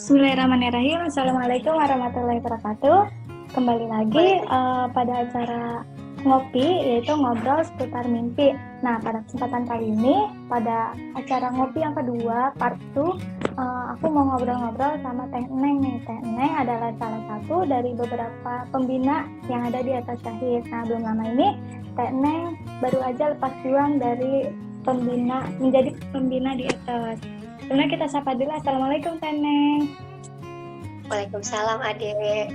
Bismillahirrahmanirrahim. Assalamualaikum warahmatullahi wabarakatuh. Kembali lagi pada acara ngopi, yaitu ngobrol seputar mimpi. Nah, pada kesempatan kali ini, pada acara ngopi yang kedua, part 2, aku mau ngobrol-ngobrol sama Teh Neng nih. Teh Neng adalah salah satu dari beberapa pembina yang ada di Etos Syahid. Nah, belum lama ini, Teh Neng baru aja lepas juang dari menjadi pembina di Etos. Sebenarnya kita sapa dulu. Assalamualaikum Teh Neng. Waalaikumsalam Ade.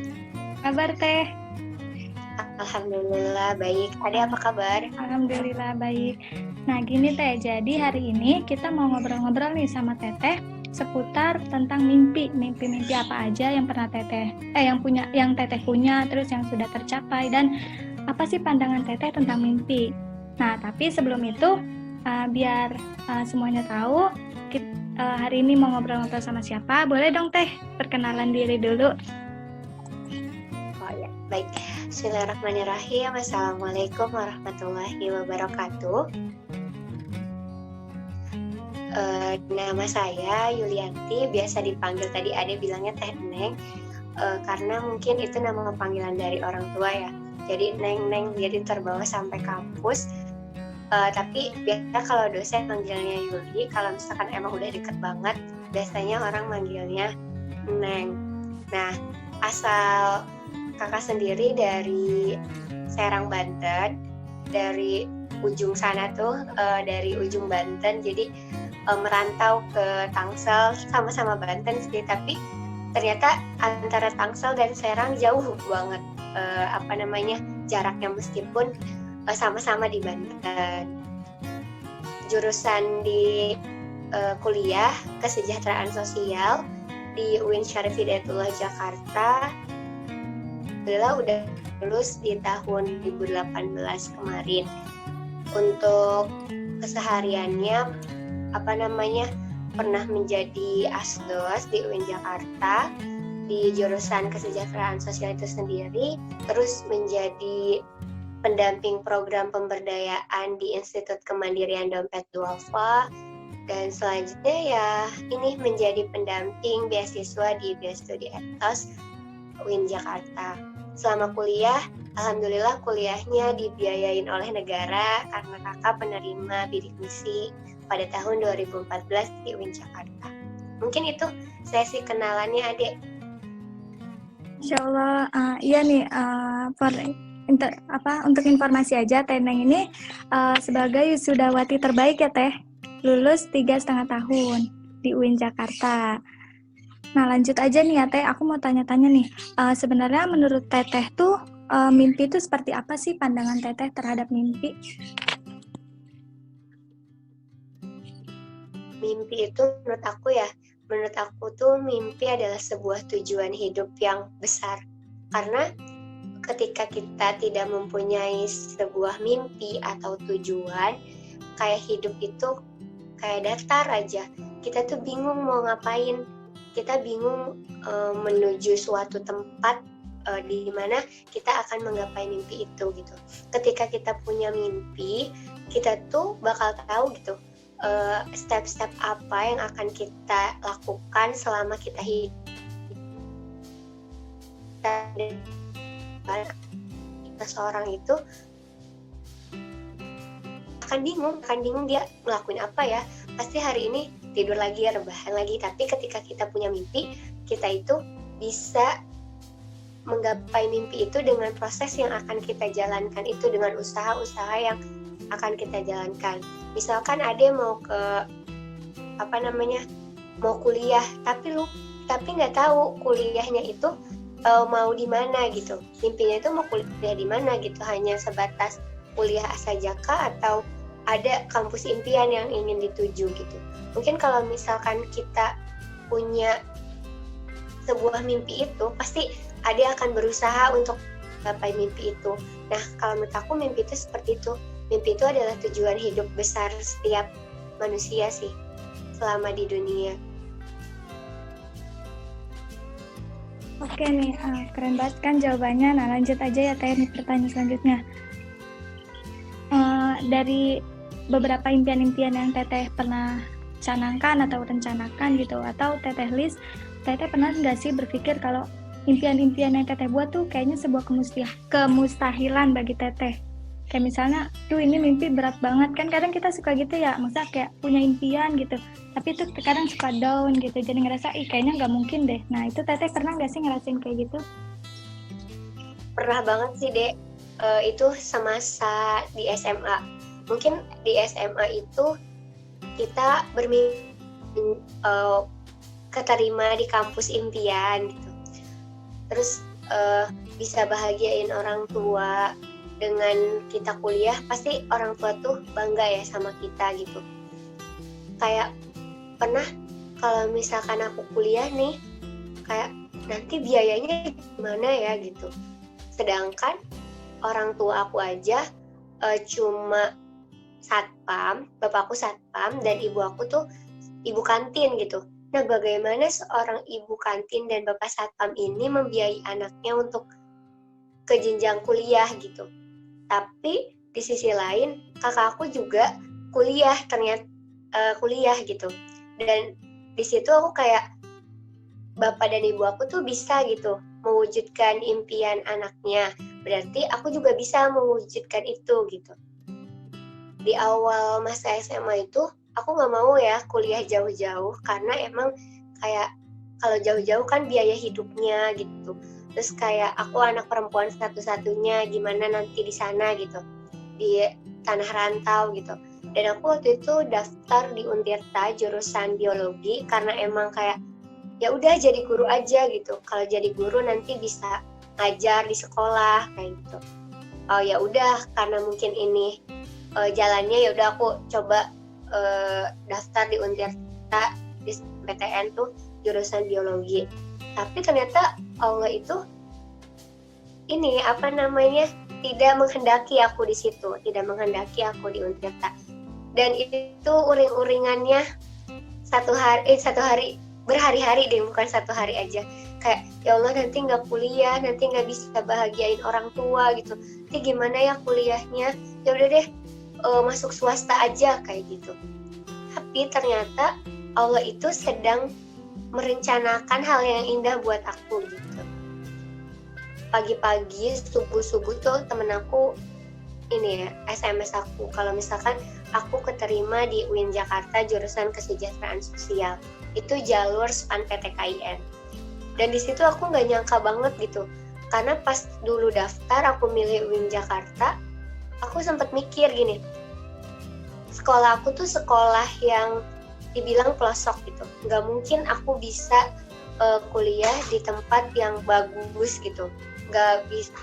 Kabar Teh? Alhamdulillah baik. Ade apa kabar? Alhamdulillah baik. Nah gini Teh, jadi hari ini kita mau ngobrol-ngobrol nih sama Teteh seputar tentang mimpi apa aja yang pernah yang Teteh punya, terus yang sudah tercapai, dan apa sih pandangan Teteh tentang mimpi. Nah tapi sebelum itu biar semuanya tahu, hari ini mau ngobrol-ngobrol sama siapa? Boleh dong Teh perkenalan diri dulu. Oh ya, baik. Bismillahirrahmanirrahim. Assalamualaikum warahmatullahi wabarakatuh. Nama saya Yulianti, biasa dipanggil tadi Ade bilangnya Teh Neng, karena mungkin itu nama panggilan dari orang tua ya. Jadi Neng, jadi terbawa sampai kampus. Tapi biasanya kalau dosen manggilnya Yuli, kalau misalkan emang udah deket banget, biasanya orang manggilnya Neng. Nah, asal kakak sendiri dari Serang, Banten, dari ujung sana tuh, dari ujung Banten, jadi merantau ke Tangsel, sama-sama Banten sih, tapi ternyata antara Tangsel dan Serang jauh banget, jaraknya meskipun sama-sama di Banten. Jurusan di kuliah kesejahteraan sosial di UIN Syarif Hidayatullah Jakarta. Alhamdulillah udah lulus di tahun 2018 kemarin. Untuk kesehariannya pernah menjadi asdos di UIN Jakarta di jurusan kesejahteraan sosial itu sendiri, terus menjadi pendamping program pemberdayaan di Institut Kemandirian Dompet Duafa, dan selanjutnya ya ini menjadi pendamping beasiswa di Biastudi Etos UIN Jakarta. Selama kuliah, alhamdulillah kuliahnya dibiayain oleh negara karena kakak penerima bidik misi pada tahun 2014 di UIN Jakarta. Mungkin itu sesi kenalannya Adek. Insyaallah, iya nih, untuk informasi aja, Teh Neng ini sebagai wisudawati terbaik ya Teh, lulus 3,5 tahun di UIN Jakarta. Nah lanjut aja nih ya Teh, aku mau tanya-tanya nih, sebenarnya menurut Teteh tuh mimpi itu seperti apa sih, pandangan Teteh terhadap mimpi? Mimpi itu menurut aku tuh mimpi adalah sebuah tujuan hidup yang besar, karena ketika kita tidak mempunyai sebuah mimpi atau tujuan, kayak hidup itu kayak datar aja. Kita tuh bingung mau ngapain. Kita bingung menuju suatu tempat di mana kita akan menggapai mimpi itu gitu. Ketika kita punya mimpi, kita tuh bakal tahu gitu step-step apa yang akan kita lakukan selama kita hidup. Seorang itu akan bingung dia ngelakuin apa ya, pasti hari ini tidur lagi, rebahan lagi. Tapi ketika kita punya mimpi, kita itu bisa menggapai mimpi itu dengan proses yang akan kita jalankan itu, dengan usaha-usaha yang akan kita jalankan. Misalkan Ade mau mau kuliah, tapi nggak tahu kuliahnya itu mau di mana gitu. Mimpinya itu mau kuliah di mana gitu, hanya sebatas kuliah asajaka atau ada kampus impian yang ingin dituju gitu. Mungkin kalau misalkan kita punya sebuah mimpi itu, pasti Ade akan berusaha untuk mencapai mimpi itu. Nah, kalau menurut aku mimpi itu seperti itu. Mimpi itu adalah tujuan hidup besar setiap manusia sih selama di dunia. Oke nih, keren banget kan jawabannya. Nah lanjut aja ya Teh, nih pertanyaan selanjutnya. Dari beberapa impian-impian yang Teteh pernah canangkan atau rencanakan gitu, atau Teteh Lis, Teteh pernah nggak sih berpikir kalau impian-impian yang Teteh buat tuh kayaknya sebuah kemustahilan bagi Teteh? Kayak misalnya, tuh ini mimpi berat banget, kan kadang kita suka gitu ya, masa kayak punya impian gitu, tapi itu kadang suka down gitu, jadi ngerasa, kayaknya nggak mungkin deh. Nah itu Teteh pernah nggak sih ngerasain kayak gitu? Pernah banget sih, Dek. Itu semasa di SMA. Mungkin di SMA itu kita bermimpi keterima di kampus impian gitu. Terus bisa bahagiain orang tua. Dengan kita kuliah, pasti orang tua tuh bangga ya sama kita gitu. Kayak pernah kalau misalkan aku kuliah nih, kayak nanti biayanya gimana ya gitu. Sedangkan orang tua aku aja cuma satpam, bapakku satpam dan ibu aku tuh ibu kantin gitu. Nah, bagaimana seorang ibu kantin dan bapak satpam ini membiayai anaknya untuk ke jenjang kuliah gitu. Tapi di sisi lain kakak aku juga kuliah, ternyata kuliah gitu. Dan di situ aku kayak bapak dan ibu aku tuh bisa gitu mewujudkan impian anaknya. Berarti aku juga bisa mewujudkan itu gitu. Di awal masa SMA itu aku nggak mau ya kuliah jauh-jauh karena emang kayak kalau jauh-jauh kan biaya hidupnya gitu. Terus kayak aku anak perempuan satu-satunya, gimana nanti di sana gitu, di tanah rantau gitu. Dan aku waktu itu daftar di Untirta jurusan biologi karena emang kayak ya udah jadi guru aja gitu. Kalau jadi guru nanti bisa ngajar di sekolah kayak gitu. Oh ya udah, karena mungkin ini jalannya, ya udah aku coba daftar di Untirta di PTN tuh jurusan biologi. Tapi ternyata Allah itu ini tidak menghendaki aku di situ, tidak menghendaki aku di Untirta. Dan itu uring-uringannya satu hari berhari-hari deh, bukan satu hari aja. Kayak ya Allah, nanti nggak kuliah, nanti nggak bisa bahagiain orang tua gitu. Nanti gimana ya kuliahnya? Ya udah deh, masuk swasta aja kayak gitu. Tapi ternyata Allah itu sedang merencanakan hal yang indah buat aku gitu. Pagi-pagi subuh-subuh tuh temen aku ini ya SMS aku kalau misalkan aku keterima di UIN Jakarta jurusan kesejahteraan sosial, itu jalur SPAN PTKIN. Dan di situ aku nggak nyangka banget gitu, karena pas dulu daftar aku milih UIN Jakarta, aku sempat mikir gini, sekolah aku tuh sekolah yang dibilang pelosok gitu, nggak mungkin aku bisa kuliah di tempat yang bagus gitu, nggak bisa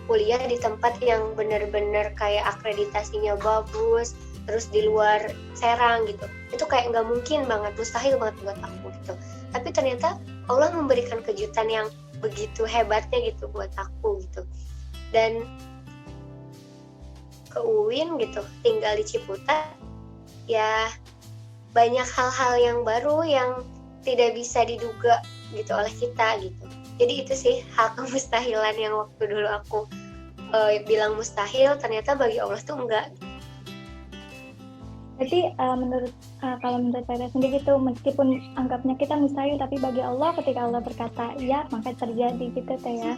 kuliah di tempat yang benar-benar kayak akreditasinya bagus, terus di luar Serang gitu, itu kayak nggak mungkin banget, mustahil banget buat aku gitu. Tapi ternyata Allah memberikan kejutan yang begitu hebatnya gitu buat aku gitu. Dan ke UIN gitu, tinggal di Ciputat, ya banyak hal-hal yang baru yang tidak bisa diduga gitu oleh kita gitu. Jadi itu sih hal kemustahilan yang waktu dulu aku bilang mustahil, ternyata bagi Allah tuh enggak. Jadi kalau menurut saya sendiri itu meskipun anggapnya kita mustahil, tapi bagi Allah ketika Allah berkata ya maka terjadi gitu Teh ya.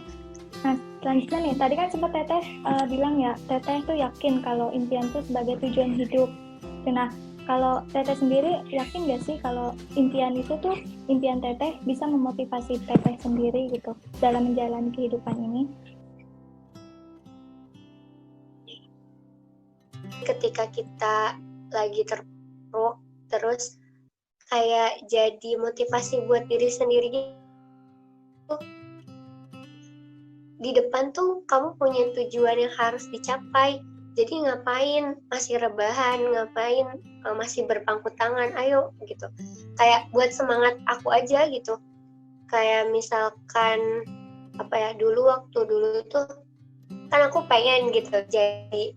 Nah selanjutnya nih, tadi kan sempat Teteh bilang ya, Teteh tuh yakin kalau impian itu sebagai tujuan hidup. Nah kalau Teteh sendiri yakin gak sih kalau impian itu tuh, impian Teteh bisa memotivasi Teteh sendiri gitu dalam menjalani kehidupan ini? Ketika kita lagi terpuruk, terus kayak jadi motivasi buat diri sendiri, di depan tuh kamu punya tujuan yang harus dicapai. Jadi ngapain masih rebahan, ngapain masih berpangku tangan, ayo gitu. Kayak buat semangat aku aja gitu. Kayak misalkan waktu dulu tuh kan aku pengen gitu jadi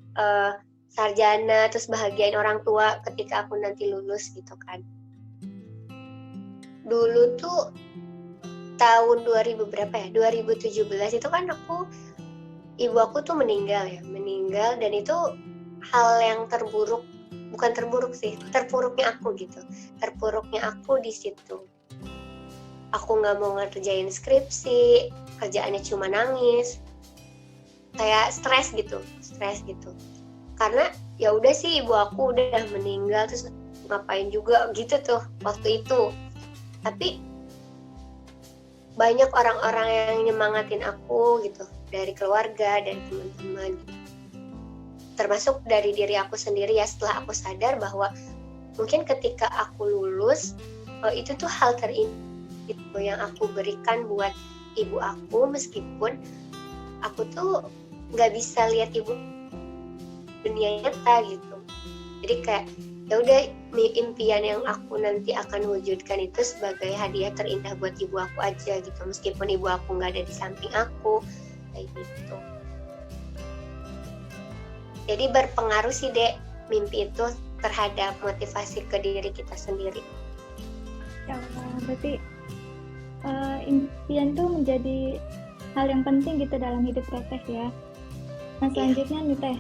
sarjana, terus bahagiain orang tua ketika aku nanti lulus gitu kan. Dulu tuh tahun 2017 itu kan ibu aku tuh meninggal dan itu hal yang terburuk bukan terburuk sih, terpuruknya aku gitu. Terpuruknya aku di situ. Aku nggak mau ngerjain skripsi, kerjaannya cuma nangis, kayak stres gitu. Karena ya udah sih ibu aku udah meninggal, terus ngapain juga gitu tuh waktu itu. Tapi banyak orang-orang yang nyemangatin aku gitu, dari keluarga, dari teman-teman gitu. Termasuk dari diri aku sendiri ya, setelah aku sadar bahwa mungkin ketika aku lulus, itu tuh hal terindah gitu yang aku berikan buat ibu aku, meskipun aku tuh nggak bisa lihat ibu dunia nyata gitu. Jadi kayak ya udah, impian yang aku nanti akan wujudkan itu sebagai hadiah terindah buat ibu aku aja gitu, meskipun ibu aku nggak ada di samping aku kayak gitu. Jadi berpengaruh sih Dek, mimpi itu terhadap motivasi ke diri kita sendiri. Ya, berarti impian tuh menjadi hal yang penting gitu dalam hidup Teteh ya. Nah selanjutnya nih Teh,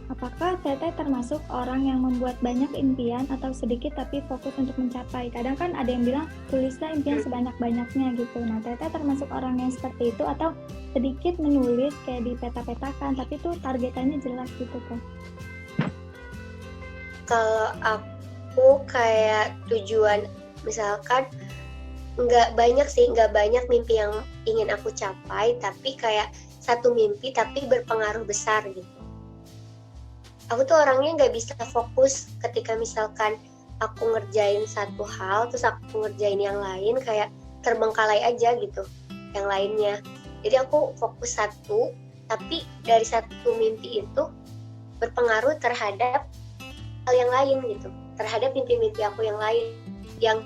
apakah Teteh termasuk orang yang membuat banyak impian atau sedikit tapi fokus untuk mencapai? Kadang kan ada yang bilang tulislah impian sebanyak-banyaknya gitu. Nah Teteh termasuk orang yang seperti itu atau sedikit menulis kayak di peta-petakan tapi tuh targetannya jelas gitu Teh? Kalau aku kayak tujuan, misalkan nggak banyak mimpi yang ingin aku capai, tapi kayak satu mimpi tapi berpengaruh besar gitu. Aku tuh orangnya nggak bisa fokus ketika misalkan aku ngerjain satu hal terus aku ngerjain yang lain, kayak terbengkalai aja gitu yang lainnya. Jadi aku fokus satu, tapi dari satu mimpi itu berpengaruh terhadap hal yang lain gitu, terhadap mimpi-mimpi aku yang lain yang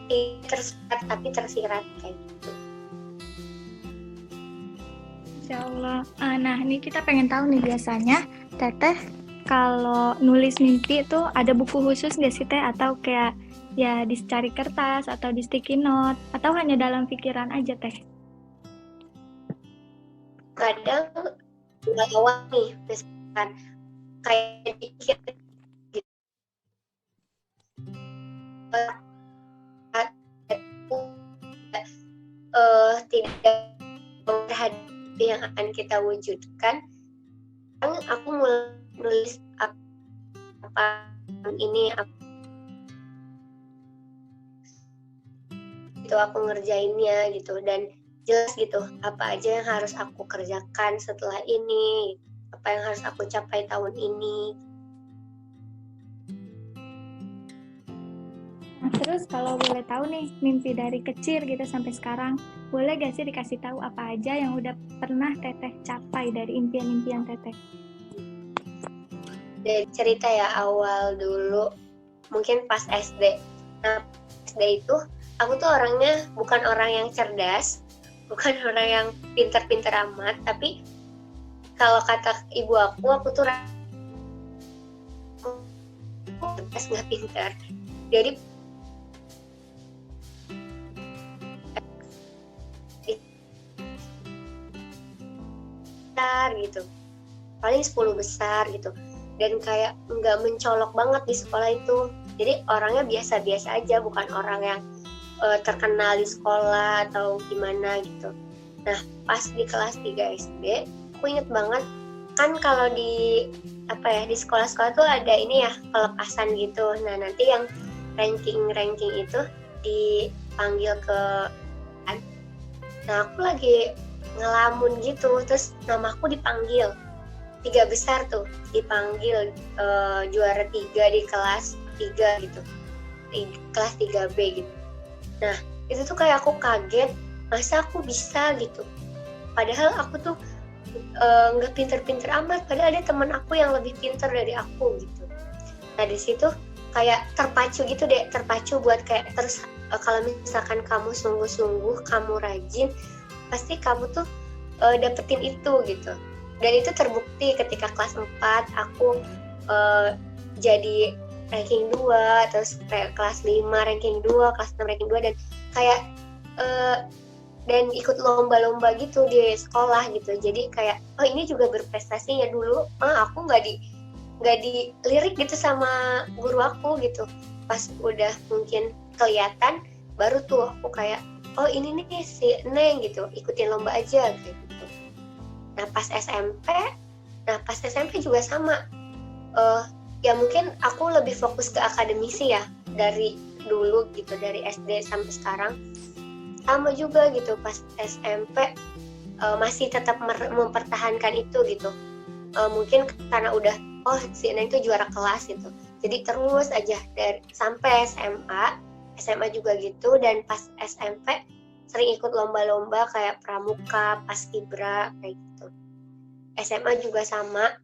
tersirat tapi tersirat kayak gitu. Insya Allah. Nah ini kita pengen tahu nih, biasanya Teteh kalau nulis mimpi itu ada buku khusus nggak sih Teh, atau kayak ya dicari kertas atau di sticky note atau hanya dalam pikiran aja Teh? Kadang nggak awal nih, misalkan kayak dikit gitu, tidak terhadap yang akan kita wujudkan. Aku mulai nulis apa ini, itu aku ngerjainnya gitu, dan jelas gitu apa aja yang harus aku kerjakan setelah ini, apa yang harus aku capai tahun ini. Nah, terus kalau boleh tahu nih, mimpi dari kecil gitu sampai sekarang, boleh gak sih dikasih tahu apa aja yang udah pernah Teteh capai dari impian-impian Teteh? Dari cerita ya, awal dulu mungkin pas SD. Nah, SD itu aku tuh orangnya bukan orang yang cerdas, bukan orang yang pinter-pinter amat, tapi kalau kata ibu aku tuh cerdas nggak pinter. Jadi besar gitu, paling 10 besar gitu, dan kayak nggak mencolok banget di sekolah itu. Jadi orangnya biasa-biasa aja, bukan orang yang terkenal di sekolah atau gimana gitu. Nah pas di kelas 3 SD, aku inget banget kan kalau di di sekolah-sekolah tuh ada ini ya, pelepasan gitu. Nah nanti yang ranking itu dipanggil ke, nah aku lagi ngelamun gitu, terus namaku dipanggil 3 besar tuh, dipanggil juara 3 di kelas 3 gitu, di kelas 3B gitu. Nah itu tuh kayak aku kaget, masa aku bisa gitu, padahal aku tuh nggak pinter-pinter amat, padahal ada teman aku yang lebih pinter dari aku gitu. Nah di situ kayak terpacu gitu deh, terpacu buat kayak terus kalau misalkan kamu sungguh-sungguh, kamu rajin, pasti kamu tuh dapetin itu gitu. Dan itu terbukti ketika kelas 4 aku jadi ranking 2, terus kayak kelas 5 ranking 2, kelas 6 ranking 2, dan kayak dan ikut lomba-lomba gitu di sekolah gitu. Jadi kayak ini juga berprestasinya. Dulu aku nggak nggak dilirik gitu sama guru aku gitu. Pas udah mungkin kelihatan, baru tuh aku kayak, oh ini nih si Neng gitu, ikutin lomba aja kayak gitu. Nah pas SMP juga sama. Ya mungkin aku lebih fokus ke akademisi ya dari dulu gitu, dari SD sampai sekarang. Sama juga gitu, pas SMP masih tetap mempertahankan itu gitu. Mungkin karena udah, oh si Neng itu juara kelas gitu, jadi terus aja dari sampai SMA juga gitu. Dan pas SMP sering ikut lomba-lomba kayak pramuka, paskibra kayak gitu. SMA juga sama.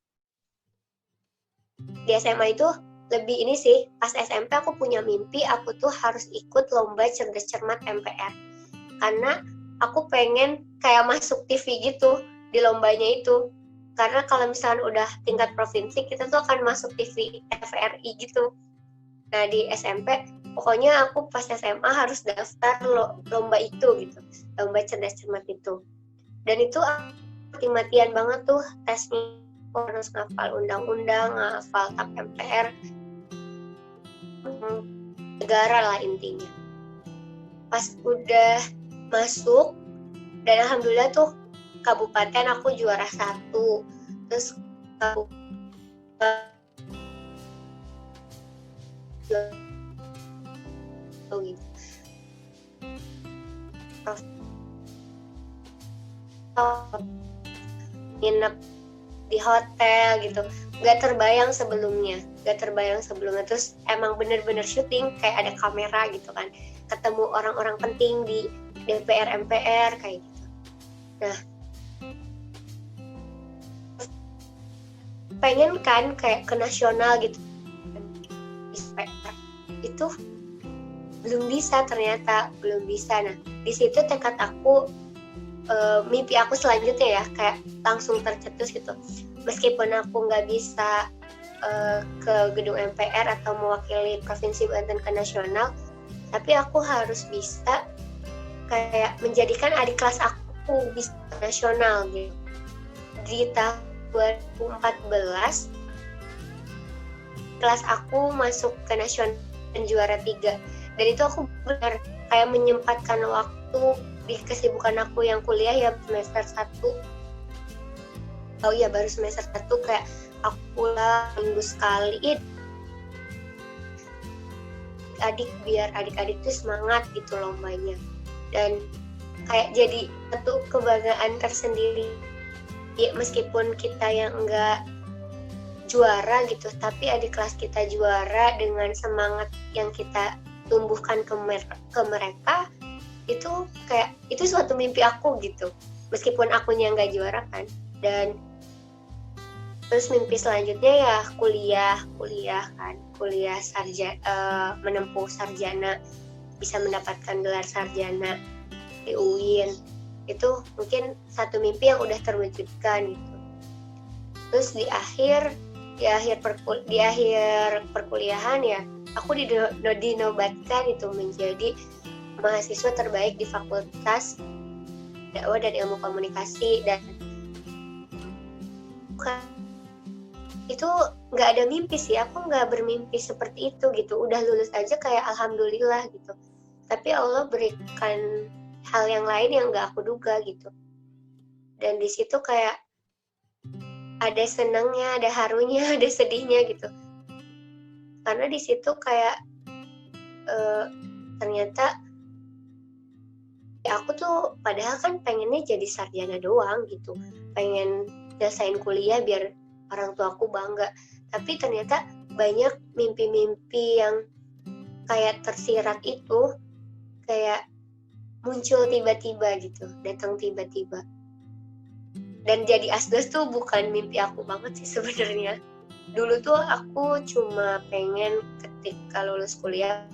Di SMA itu lebih ini sih, pas SMP aku punya mimpi aku tuh harus ikut lomba cerdas cermat MPR, karena aku pengen kayak masuk TV gitu di lombanya itu. Karena kalau misalnya udah tingkat provinsi, kita tuh akan masuk TV TVRI gitu. Nah di SMP, pokoknya aku pas SMA harus daftar lomba itu gitu, lomba cerdas cermat itu. Dan itu mati-matian banget tuh tesnya, harus ngafal undang-undang, ngafal TAP MPR, negara lah intinya. Pas udah masuk, dan alhamdulillah tuh kabupaten aku juara 1, terus gitu. Nginep di hotel gitu, gak terbayang sebelumnya. Terus emang bener-bener syuting kayak ada kamera gitu kan, ketemu orang-orang penting di DPR MPR kayak gitu. Nah pengen kan kayak ke nasional gitu, itu belum bisa. Nah di situ tekad aku, mimpi aku selanjutnya ya kayak langsung tercetus gitu. Meskipun aku nggak bisa ke gedung MPR atau mewakili Provinsi Banten ke nasional, tapi aku harus bisa kayak menjadikan adik kelas aku bisa ke nasional gitu. Di tahun 2014 kelas aku masuk ke nasional dan juara 3, dan itu aku benar kayak menyempatkan waktu di kesibukan aku yang kuliah ya semester 1. Oh iya, baru semester 1 kayak aku pulang minggu sekali biar adik-adik tuh semangat gitu lombanya. Dan kayak jadi satu kebanggaan tersendiri ya, meskipun kita yang enggak juara gitu, tapi adik kelas kita juara dengan semangat yang kita tumbuhkan ke mereka, itu kayak itu suatu mimpi aku gitu, meskipun akunya nggak juara kan. Dan terus mimpi selanjutnya ya kuliah kan, menempuh sarjana, bisa mendapatkan gelar sarjana di UIN. Itu mungkin satu mimpi yang udah terwujudkan gitu. Terus di akhir perkuliahan ya, aku dinobatkan itu menjadi mahasiswa terbaik di Fakultas Dakwah dan Ilmu Komunikasi. Dan itu nggak ada mimpi sih, aku nggak bermimpi seperti itu gitu. Udah lulus aja kayak alhamdulillah gitu. Tapi Allah berikan hal yang lain yang nggak aku duga gitu. Dan di situ kayak ada senangnya, ada harunya, ada sedihnya gitu. Karena di situ kayak ternyata ya aku tuh padahal kan pengennya jadi sarjana doang gitu, pengen nyelesain kuliah biar orang tua aku bangga. Tapi ternyata banyak mimpi-mimpi yang kayak tersirat itu kayak muncul tiba-tiba gitu, datang tiba-tiba. Dan jadi asdos tuh bukan mimpi aku banget sih sebenarnya. Dulu tuh aku cuma pengen ketika lulus kuliah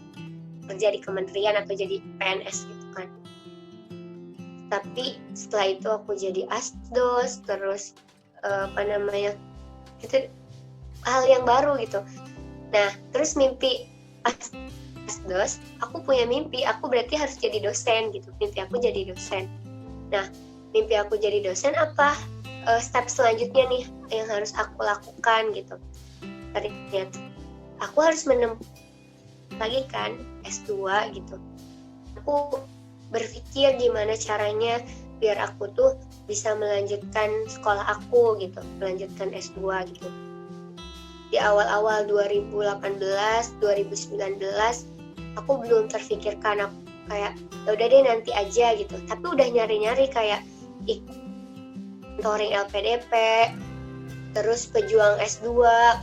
kerja di kementerian atau jadi PNS gitu kan. Tapi setelah itu aku jadi asdos, terus itu hal yang baru gitu. Nah terus mimpi asdos, aku punya mimpi aku berarti harus jadi dosen gitu. Mimpi aku jadi dosen. Nah mimpi aku jadi dosen apa step selanjutnya nih yang harus aku lakukan gitu. ternyata aku harus menempuh lagi kan S2 gitu. Aku berpikir gimana caranya biar aku tuh bisa melanjutkan sekolah aku gitu, melanjutkan S2 gitu. Di awal-awal 2018, 2019 aku belum terfikirkan, aku kayak ya udah deh nanti aja gitu. Tapi udah nyari-nyari kayak mentoring LPDP, terus pejuang S2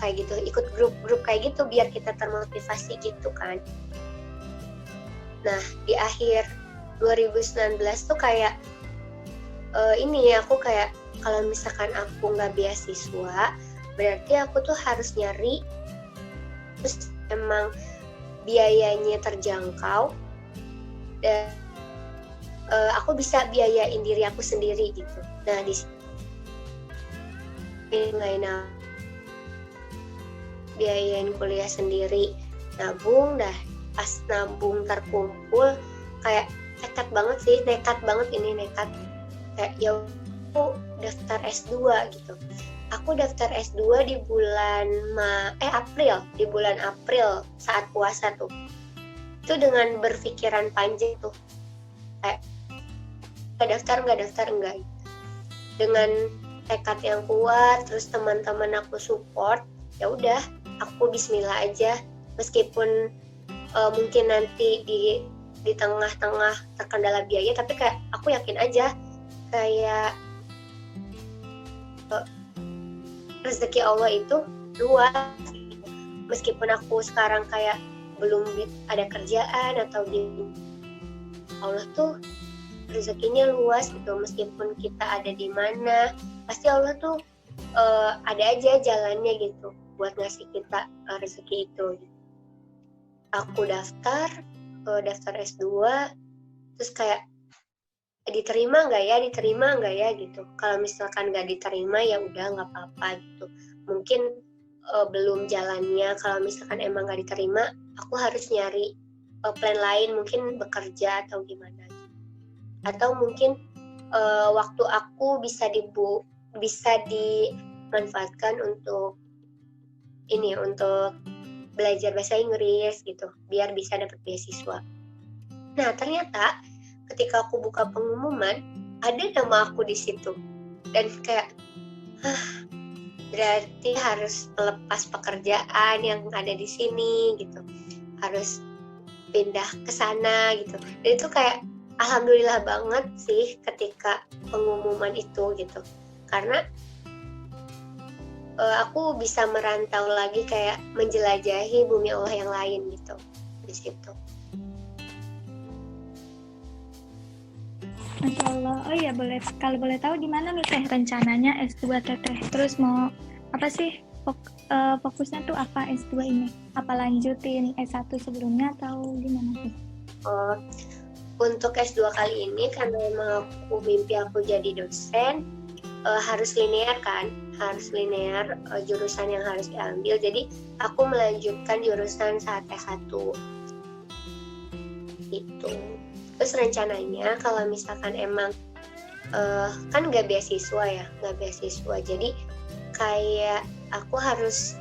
kayak gitu, ikut grup-grup kayak gitu biar kita termotivasi gitu kan. Nah, di akhir 2019 tuh kayak ini aku kayak kalau misalkan aku nggak beasiswa, berarti aku tuh harus nyari terus emang biayanya terjangkau dan aku bisa biayain diri aku sendiri gitu. Nah, di mulai biayain kuliah sendiri, nabung dah, pas nabung terkumpul kayak nekat banget kayak ya aku daftar S2 gitu. Aku daftar S2 di bulan April saat puasa tuh. Itu dengan berpikiran panjang tuh kayak nggak daftar enggak. Dengan tekad yang kuat, terus teman-teman aku support, ya udah aku bismillah aja, meskipun mungkin nanti di tengah-tengah terkendala biaya, tapi kayak aku yakin aja kayak rezeki Allah itu luas. Meskipun aku sekarang kayak belum ada kerjaan atau di Allah tuh rezekinya luas gitu. Meskipun kita ada di mana, pasti Allah tuh ada aja jalannya gitu buat ngasih kita rezeki itu. Aku daftar S2, terus kayak diterima nggak ya gitu. Kalau misalkan nggak diterima ya udah nggak apa-apa gitu. Mungkin belum jalannya. Kalau misalkan emang nggak diterima, aku harus nyari plan lain, mungkin bekerja atau gimana. Atau mungkin waktu aku bisa dimanfaatkan untuk belajar bahasa Inggris gitu, biar bisa dapat beasiswa. Nah, ternyata ketika aku buka pengumuman, ada nama aku di situ. Dan kayak, berarti harus melepas pekerjaan yang ada di sini gitu. Harus pindah ke sana gitu. Dan itu kayak alhamdulillah banget sih ketika pengumuman itu gitu. Karena aku bisa merantau lagi, kayak menjelajahi bumi Allah yang lain gitu di situ. Masya Allah. Oh iya, kalau boleh tahu di mana nih Teh rencananya S2 Teteh? Terus mau apa sih fokusnya tuh apa S2 ini? Apa lanjutin S1 sebelumnya atau gimana tuh? Untuk S2 kali ini karena memang mimpi aku jadi dosen, harus linear kan, jurusan yang harus diambil. Jadi aku melanjutkan jurusan saat S1 gitu. Terus rencananya kalau misalkan emang kan nggak beasiswa, jadi kayak aku harus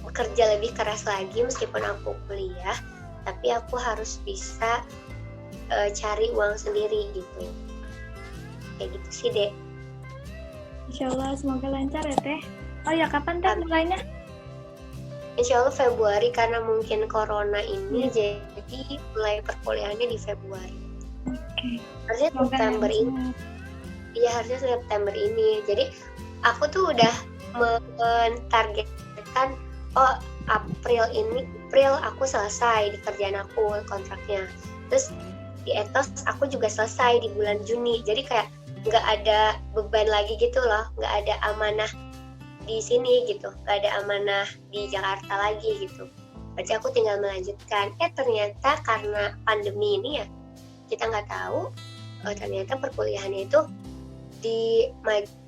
bekerja lebih keras lagi meskipun aku kuliah, tapi aku harus bisa cari uang sendiri gitu. Kayak gitu sih, Dek. Insya Allah semoga lancar ya Teh. Oh ya, kapan Teh mulainya? Insya Allah Februari, karena mungkin corona ini jadi mulai perkuliahannya di Februari. Oke. Harusnya September ini. Iya, harusnya September ini. Jadi aku tuh udah mentargetkan April aku selesai di kerjaan aku kontraknya. Terus di etos aku juga selesai di bulan Juni. Jadi kayak nggak ada beban lagi gitu loh, nggak ada amanah di sini gitu, nggak ada amanah di Jakarta lagi gitu. Berarti aku tinggal melanjutkan. Ternyata karena pandemi ini ya, kita nggak tahu, ternyata perkuliahannya itu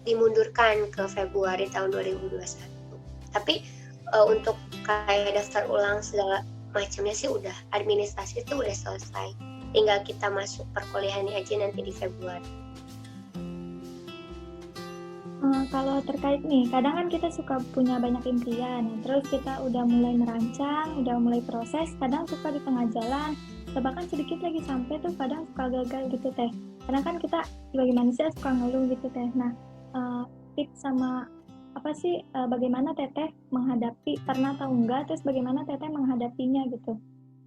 dimundurkan ke Februari tahun 2021. Tapi untuk kayak daftar ulang segala macamnya sih udah, administrasi itu udah selesai. Tinggal kita masuk perkuliahannya aja nanti di Februari. Kalau terkait nih, kadang kan kita suka punya banyak impian, terus kita udah mulai merancang, udah mulai proses, kadang suka di tengah jalan, atau bahkan sedikit lagi sampai tuh kadang suka gagal gitu teh. Kadang kan kita sebagai manusia suka ngeluh gitu teh. Nah, tips sama apa sih, bagaimana teteh menghadapi, pernah atau enggak, terus bagaimana teteh menghadapinya gitu.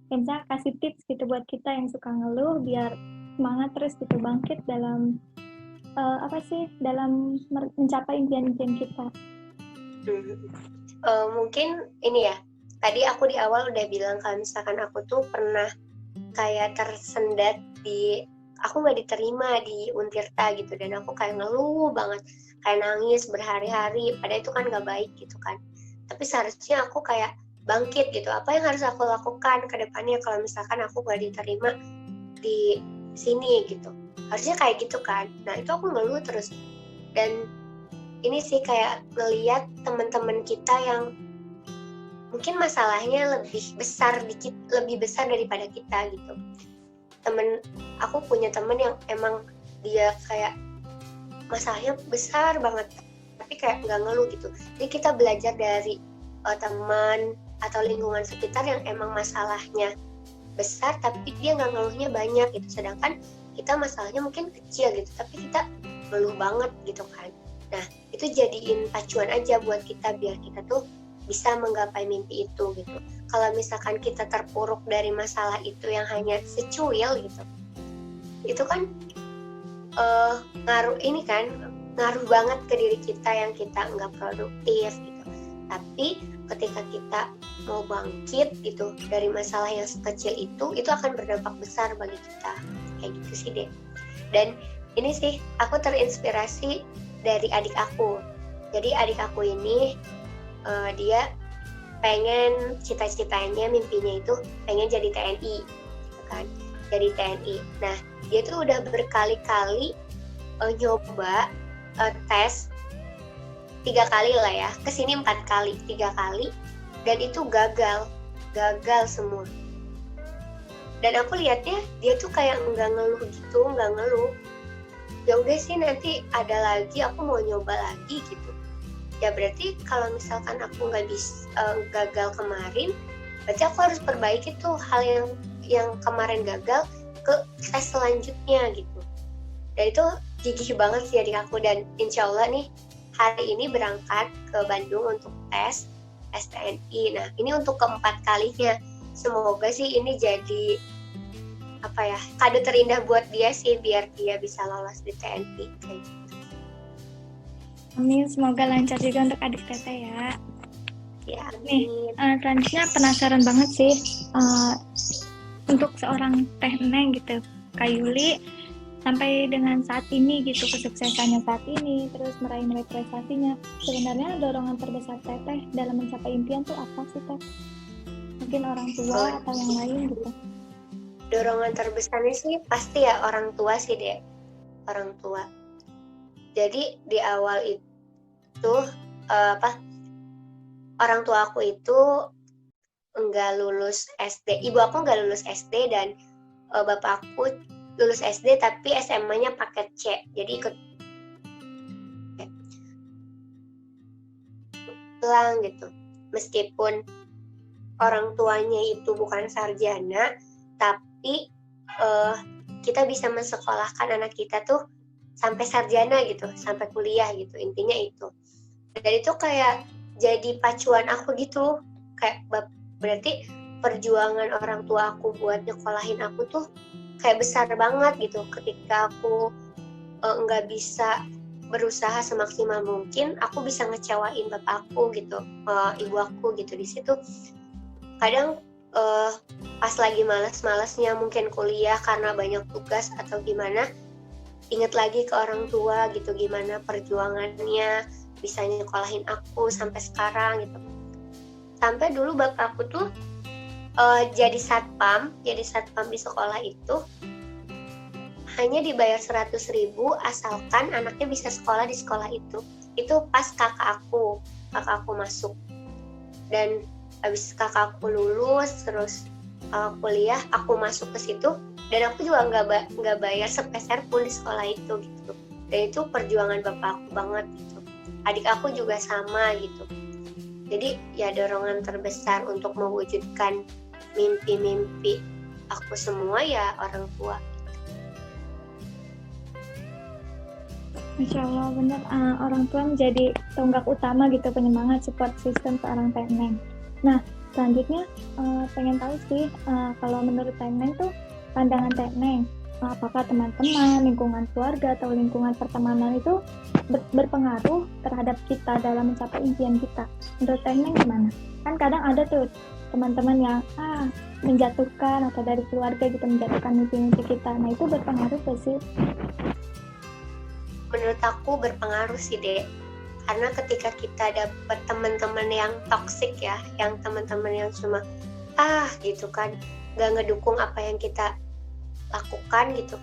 Ya, misalnya kasih tips gitu buat kita yang suka ngeluh biar semangat terus gitu bangkit dalam apa sih dalam mencapai impian-impian kita. Mungkin ini ya, tadi aku di awal udah bilang kalau misalkan aku tuh pernah kayak tersendat aku nggak diterima di Untirta gitu, dan aku kayak ngeluh banget, kayak nangis berhari-hari, padahal itu kan nggak baik gitu kan. Tapi seharusnya aku kayak bangkit gitu, apa yang harus aku lakukan ke depannya kalau misalkan aku nggak diterima di sini gitu, harusnya kayak gitu kan. Nah itu aku ngeluh terus, dan ini sih kayak ngeliat teman-teman kita yang mungkin masalahnya lebih besar daripada kita gitu. Aku punya temen yang emang dia kayak masalahnya besar banget, tapi kayak nggak ngeluh gitu. Jadi kita belajar dari teman atau lingkungan sekitar yang emang masalahnya besar tapi dia nggak ngeluhnya banyak gitu, sedangkan kita masalahnya mungkin kecil gitu tapi kita ngeluh banget gitu kan. Nah itu jadiin pacuan aja buat kita biar kita tuh bisa menggapai mimpi itu gitu. Kalau misalkan kita terpuruk dari masalah itu yang hanya secuil gitu, itu kan ngaruh banget ke diri kita yang kita nggak produktif gitu. Tapi ketika kita mau bangkit gitu dari masalah yang sekecil itu akan berdampak besar bagi kita, kayak gitu sih deh. Dan ini sih aku terinspirasi dari adik aku. Jadi adik aku ini dia pengen, cita-citanya, mimpinya itu pengen jadi TNI gitu kan, jadi TNI. Nah dia tuh udah berkali-kali nyoba tes 3 kali lah ya, kesini 4 kali, 3 kali, dan itu gagal semua. Dan aku lihatnya dia tuh kayak nggak ngeluh gitu, nggak ngeluh. Ya udah sih nanti ada lagi, aku mau nyoba lagi gitu. Ya berarti kalau misalkan aku nggak bisa gagal kemarin, berarti aku harus perbaiki tuh hal yang kemarin gagal ke tes selanjutnya gitu. Dan itu gigih banget sih adik aku, dan insya Allah nih hari ini berangkat ke Bandung untuk tes STNI. Nah ini untuk keempat kalinya. Semoga sih ini jadi kado terindah buat dia sih, biar dia bisa lolos di TNI kayak gitu. Amin, semoga lancar juga untuk adik teteh ya. Ya, nih selanjutnya penasaran banget sih untuk seorang Teh Neng gitu, Kak Yuli, sampai dengan saat ini gitu, kesuksesannya saat ini, terus meraih prestasinya. Sebenarnya dorongan terbesar Teteh dalam mencapai impian tuh apa sih Teh? Mungkin orang tua atau yang lain gitu? Dorongan terbesarnya sih pasti ya orang tua sih deh, orang tua. Jadi di awal itu orang tua aku itu nggak lulus SD, ibu aku nggak lulus SD, dan bapak aku lulus SD tapi SMA-nya paket C, jadi ikut pulang gitu. Meskipun orang tuanya itu bukan sarjana, tapi kita bisa mensekolahkan anak kita tuh sampai sarjana gitu, sampai kuliah gitu, intinya itu. Dan itu kayak jadi pacuan aku gitu, kayak berarti perjuangan orang tua aku buat nyekolahin aku tuh kayak besar banget gitu. Ketika aku nggak bisa berusaha semaksimal mungkin, aku bisa ngecewain bapak aku gitu, ibu aku gitu. Di situ kadang pas lagi malas-malasnya mungkin kuliah karena banyak tugas atau gimana, inget lagi ke orang tua gitu, gimana perjuangannya bisa nyekolahin aku sampai sekarang gitu. Sampai dulu bapak aku tuh jadi satpam di sekolah itu hanya dibayar 100.000 asalkan anaknya bisa sekolah di sekolah itu. Itu pas kakak aku masuk, dan habis kakak aku lulus terus kuliah, aku masuk ke situ, dan aku juga nggak bayar sepeser pun di sekolah itu gitu. Dan itu perjuangan bapak aku banget gitu. adik aku juga sama gitu. Jadi ya dorongan terbesar untuk mewujudkan mimpi-mimpi aku semua ya orang tua. Masya Allah, benar. Orang tua menjadi tonggak utama gitu, penyemangat support system seorang Teh Neng. Nah, selanjutnya pengen tahu sih, kalau menurut Teh Neng tuh pandangan Teh Neng, apakah teman-teman, lingkungan keluarga atau lingkungan pertemanan itu berpengaruh terhadap kita dalam mencapai impian kita? Menurut Teh Neng gimana? Kan kadang ada tuh teman-teman yang menjatuhkan, atau dari keluarga gitu menjatuhkan mimpi-mimpi kita. Nah, itu berpengaruh gak sih? Menurut aku berpengaruh sih, Dek. Karena ketika kita dapat teman-teman yang toksik ya, yang teman-teman yang cuma gitu kan, gak ngedukung apa yang kita lakukan gitu,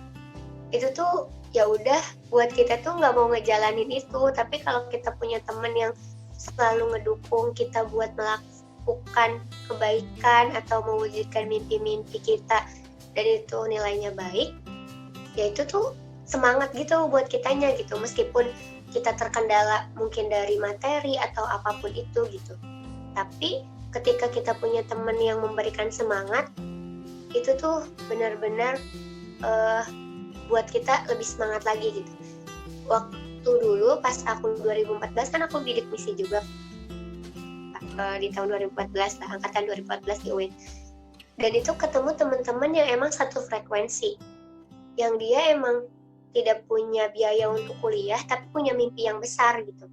itu tuh ya udah buat kita tuh nggak mau ngejalanin itu. Tapi kalau kita punya teman yang selalu ngedukung kita buat melakukan kebaikan atau mewujudkan mimpi-mimpi kita, dan itu nilainya baik, ya itu tuh semangat gitu buat kitanya gitu, meskipun kita terkendala mungkin dari materi atau apapun itu gitu. Tapi ketika kita punya teman yang memberikan semangat, itu tuh benar-benar buat kita lebih semangat lagi gitu. Waktu dulu pas aku 2014 kan aku bidik misi juga di tahun 2014 lah, angkatan 2014 di UIN. Dan itu ketemu teman-teman yang emang satu frekuensi, yang dia emang tidak punya biaya untuk kuliah tapi punya mimpi yang besar gitu.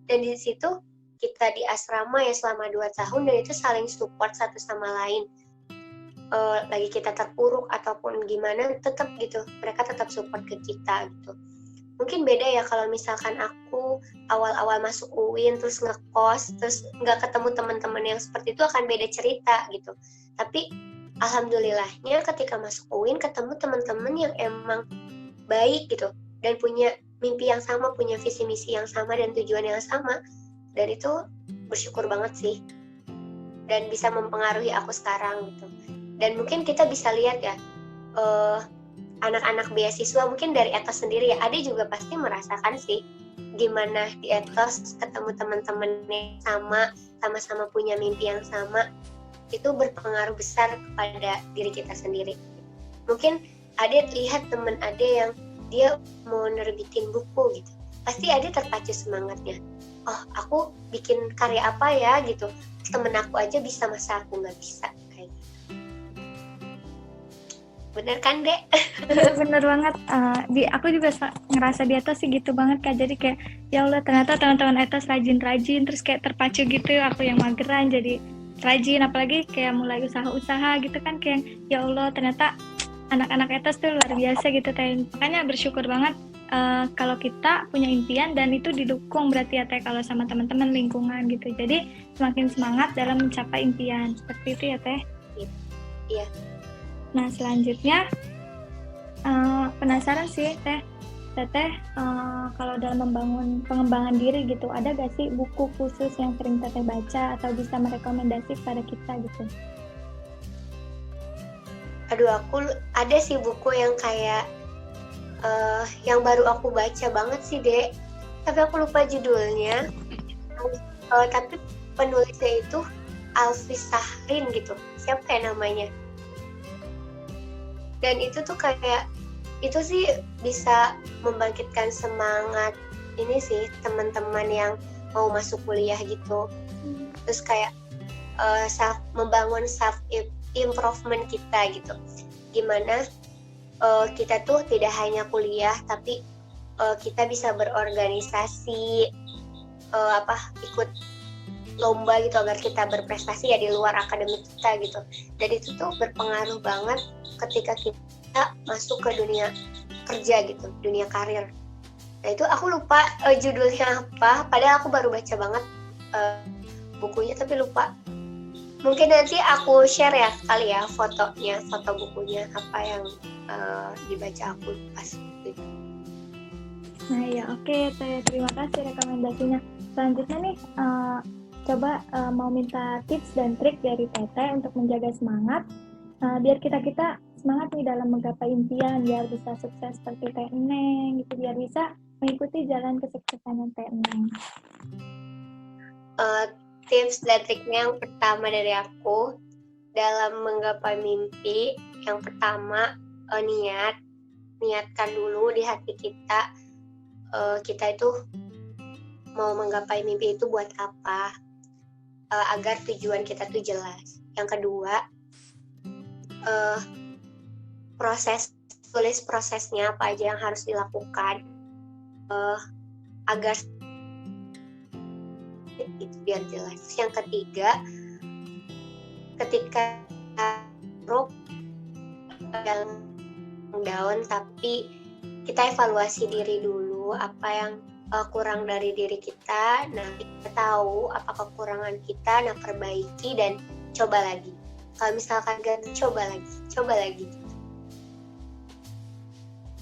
Dan di situ kita di asrama ya selama 2 tahun, dan itu saling support satu sama lain. Lagi kita terpuruk ataupun gimana, tetap gitu mereka tetap support ke kita gitu. Mungkin beda ya kalau misalkan aku awal-awal masuk UIN terus ngekos, terus nggak ketemu teman-teman yang seperti itu, akan beda cerita gitu. Tapi alhamdulillahnya ketika masuk UIN ketemu teman-teman yang emang baik gitu, dan punya mimpi yang sama, punya visi misi yang sama dan tujuan yang sama, dan itu bersyukur banget sih, dan bisa mempengaruhi aku sekarang gitu. Dan mungkin kita bisa lihat ya, anak-anak beasiswa mungkin dari etos sendiri ya, ada juga pasti merasakan sih gimana di etos ketemu teman-temannya sama-sama punya mimpi yang sama, itu berpengaruh besar kepada diri kita sendiri. Mungkin Ade lihat temen Ade yang dia mau nerbitin buku gitu, pasti Ade terpacu semangatnya. Oh, aku bikin karya apa ya gitu, temen aku aja bisa, masa aku nggak bisa, kayak gitu. Bener kan, Dek? Bener banget. Aku juga ngerasa di atas sih gitu banget Kak. Jadi kayak ya Allah, ternyata teman-teman etos rajin-rajin, terus kayak terpacu gitu. Aku yang mageran jadi rajin, apalagi kayak mulai usaha-usaha gitu kan, kayak ya Allah ternyata anak-anak etos tuh luar biasa gitu Teh. Makanya bersyukur banget kalau kita punya impian dan itu didukung berarti ya Teh, kalau sama teman-teman lingkungan gitu. Jadi semakin semangat dalam mencapai impian. Seperti itu ya Teh. Iya. Nah selanjutnya penasaran sih Teteh, kalau dalam membangun pengembangan diri gitu, ada gak sih buku khusus yang sering Teteh baca atau bisa merekomendasi kepada kita gitu? Aduh, aku ada sih buku yang kayak yang baru aku baca banget sih, Dek, tapi aku lupa judulnya. Tapi penulisnya itu Alfis Sahrin gitu, siapa ya namanya. Dan itu tuh kayak, itu sih bisa membangkitkan semangat ini sih teman-teman yang mau masuk kuliah gitu. Terus kayak membangun self improvement kita gitu. Gimana kita tuh tidak hanya kuliah, tapi kita bisa berorganisasi, ikut lomba gitu agar kita berprestasi ya di luar akademik kita gitu. Dan itu tuh berpengaruh banget ketika kita masuk ke dunia kerja gitu, dunia karir. Nah itu aku lupa judulnya apa, padahal aku baru baca banget bukunya tapi lupa. Mungkin nanti aku share ya kali ya foto bukunya apa yang dibaca aku pas itu. Nah ya oke, terima kasih rekomendasinya. Selanjutnya nih coba mau minta tips dan trik dari Teteh untuk menjaga semangat biar kita semangat nih dalam menggapai impian, biar bisa sukses seperti Teh Neng gitu, biar bisa mengikuti jalan kesuksesannya Teh Neng? Tips dan triknya yang pertama dari aku dalam menggapai mimpi, yang pertama niatkan dulu di hati kita, kita itu mau menggapai mimpi itu buat apa, agar tujuan kita tuh jelas. Yang kedua, tulis prosesnya apa aja yang harus dilakukan, agar itu biar jelas. Yang ketiga, ketika yang down, tapi kita evaluasi diri dulu apa yang kurang dari diri kita. Nah, kita tahu apa kekurangan kita, nah perbaiki dan coba lagi. Kalau misalkan gagal, coba lagi.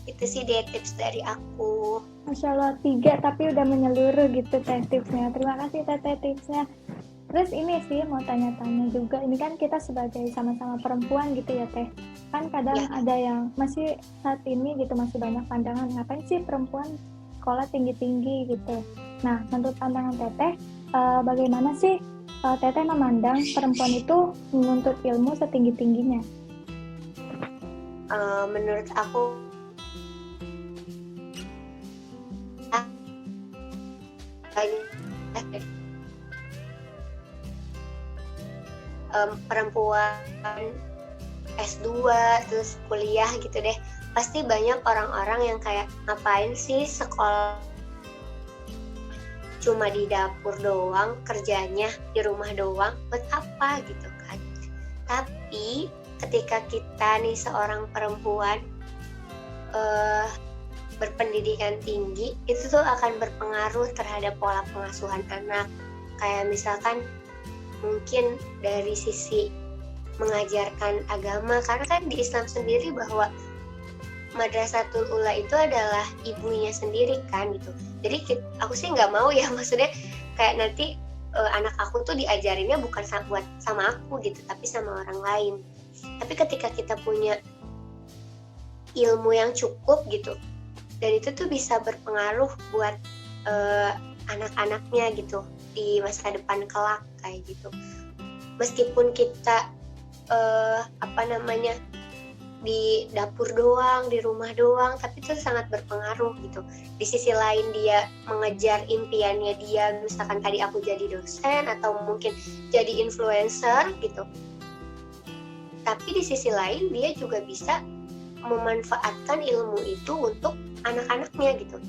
Itu sih dia tips dari aku. Masya Allah, 3 tapi udah menyeluruh gitu Teh tipsnya. Terima kasih Teh tipsnya. Terus ini sih mau tanya-tanya juga, ini kan kita sebagai sama-sama perempuan gitu ya Teh. Kan kadang ada yang masih saat ini gitu masih banyak pandangan, ngapain sih perempuan sekolah tinggi-tinggi gitu. Nah, menurut pandangan Teteh, bagaimana sih Teteh memandang perempuan itu menuntut ilmu setinggi-tingginya? Menurut aku perempuan S2 terus kuliah gitu deh, pasti banyak orang-orang yang kayak ngapain sih sekolah cuma di dapur doang, kerjanya di rumah doang, buat apa gitu kan. Tapi ketika kita nih seorang perempuan berpendidikan tinggi, itu tuh akan berpengaruh terhadap pola pengasuhan anak. Kayak misalkan mungkin dari sisi mengajarkan agama, karena kan di Islam sendiri bahwa Madrasatul Ula itu adalah ibunya sendiri kan gitu. Jadi aku sih nggak mau ya, maksudnya kayak nanti anak aku tuh diajarinnya bukan sama aku gitu, tapi sama orang lain. Tapi ketika kita punya ilmu yang cukup gitu, dan itu tuh bisa berpengaruh buat anak-anaknya gitu di masa depan kelak kayak gitu. Meskipun kita di dapur doang, di rumah doang, tapi itu sangat berpengaruh gitu. Di sisi lain dia mengejar impiannya dia, misalkan tadi aku jadi dosen atau mungkin jadi influencer gitu. Tapi di sisi lain dia juga bisa memanfaatkan ilmu itu untuk anak-anaknya gitu.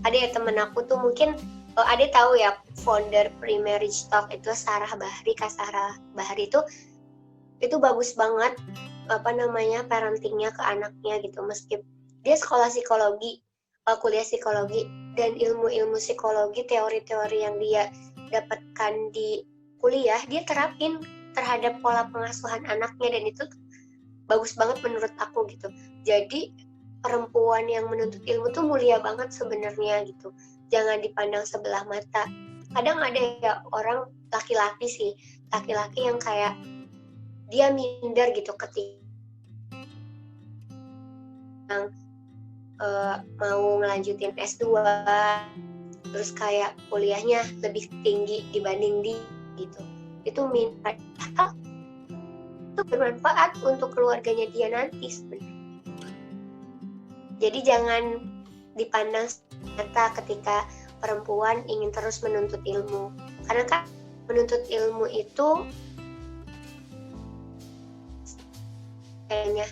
Ada ya temen aku tuh mungkin ada tahu ya founder Pre-Marriage Talk itu Sarah Bahri, Kak Sarah Bahri itu bagus banget parentingnya ke anaknya gitu. Meski dia sekolah psikologi, kuliah psikologi, dan ilmu-ilmu psikologi, teori-teori yang dia dapatkan di kuliah dia terapin terhadap pola pengasuhan anaknya, dan itu bagus banget menurut aku gitu. Jadi perempuan yang menuntut ilmu tuh mulia banget sebenarnya gitu. Jangan dipandang sebelah mata. Kadang ada ya orang laki-laki yang kayak dia minder gitu ketika yang mau ngelanjutin S2 terus kayak kuliahnya lebih tinggi dibanding dia gitu. Itu bermanfaat untuk keluarganya dia nanti sebenarnya. Jadi jangan dipandang mata ketika perempuan ingin terus menuntut ilmu, karena kan menuntut ilmu itu kayaknya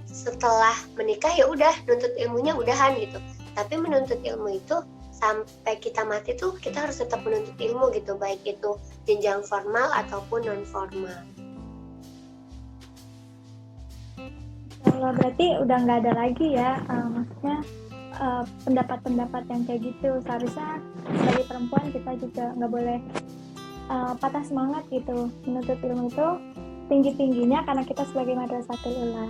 setelah menikah ya udah nuntut ilmunya udahan gitu. Tapi menuntut ilmu itu sampai kita mati tuh kita harus tetap menuntut ilmu gitu, baik itu jenjang formal ataupun non formal. Kalau berarti udah nggak ada lagi ya, maksudnya pendapat-pendapat yang kayak gitu. Seharusnya sebagai perempuan kita juga nggak boleh patah semangat gitu menuntut ilmu itu tinggi-tingginya karena kita sebagai Madrasatul Ula.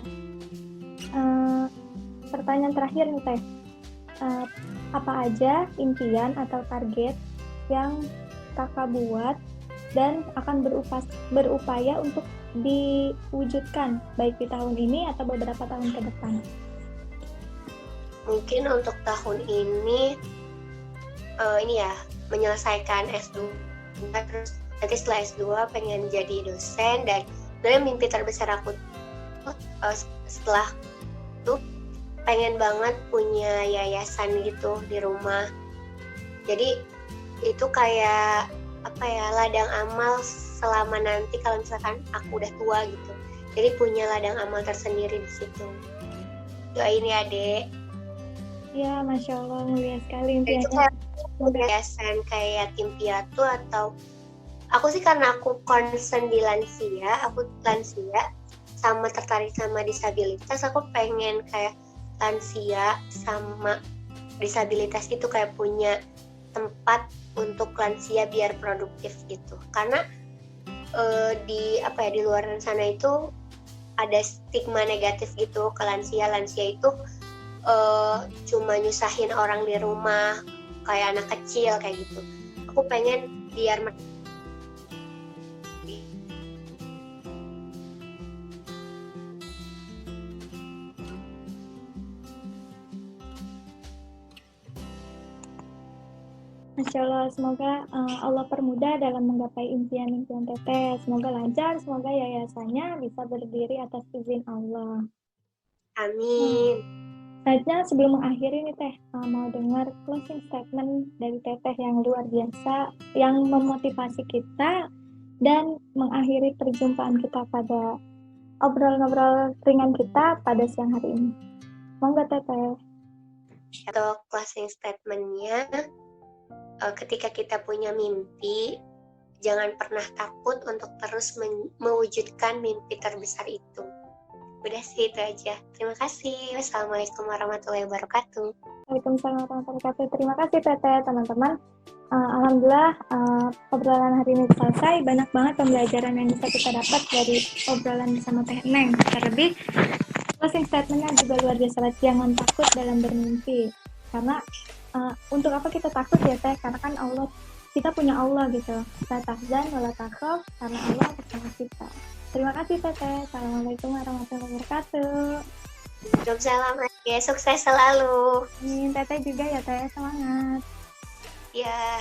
Pertanyaan terakhir nih Teh, apa aja impian atau target yang kakak buat dan akan berupaya untuk diwujudkan baik di tahun ini atau beberapa tahun ke depan? mungkin untuk tahun ini menyelesaikan S2, terus nanti setelah S2 pengen jadi dosen. Dan sebenarnya mimpi terbesar aku setelah itu pengen banget punya yayasan gitu di rumah. Jadi itu kayak ladang amal selama nanti kalau misalkan aku udah tua gitu. Jadi punya ladang amal tersendiri di situ. Doain ya, Dek. Ya, Masya Allah, mulia sekali Itu impiannya. kayak yayasan kayak yatim piatu, atau aku sih karena aku concern di lansia, aku lansia sama tertarik sama disabilitas, aku pengen kayak lansia sama disabilitas itu kayak punya tempat untuk lansia biar produktif gitu. Karena di luar sana itu ada stigma negatif gitu ke lansia itu cuma nyusahin orang di rumah kayak anak kecil kayak gitu. Aku pengen biar Masya Allah, semoga Allah permudah dalam menggapai impian-impian Teteh. Semoga lancar, semoga yayasannya bisa berdiri atas izin Allah. amin. Saja sebelum mengakhiri nih Teh, mau dengar closing statement dari Teteh yang luar biasa, yang memotivasi kita dan mengakhiri perjumpaan kita pada obrol-ngobrol ringan kita pada siang hari ini. Monggo Teteh. Atau closing statement-nya, ketika kita punya mimpi, jangan pernah takut untuk terus mewujudkan mimpi terbesar itu. Udah sih, itu aja. Terima kasih. Wassalamualaikum warahmatullahi wabarakatuh. Waalaikumsalam warahmatullahi wabarakatuh. Terima kasih Teteh, teman-teman. Alhamdulillah obrolan hari ini selesai. Banyak banget pembelajaran yang bisa kita dapat dari obrolan bersama Teh Neng. Terlebih closing statement-nya juga luar biasa. Jangan takut dalam bermimpi. Karena untuk apa kita takut ya Teh? Karena kan Allah, kita punya Allah gitu. La tahzan wa la takhaf, karena Allah bersama kita. Terima kasih Teteh. Assalamualaikum warahmatullahi wabarakatuh. Waalaikumsalam. Sukses selalu. Amin. Teteh juga ya Teh, semangat. Ya.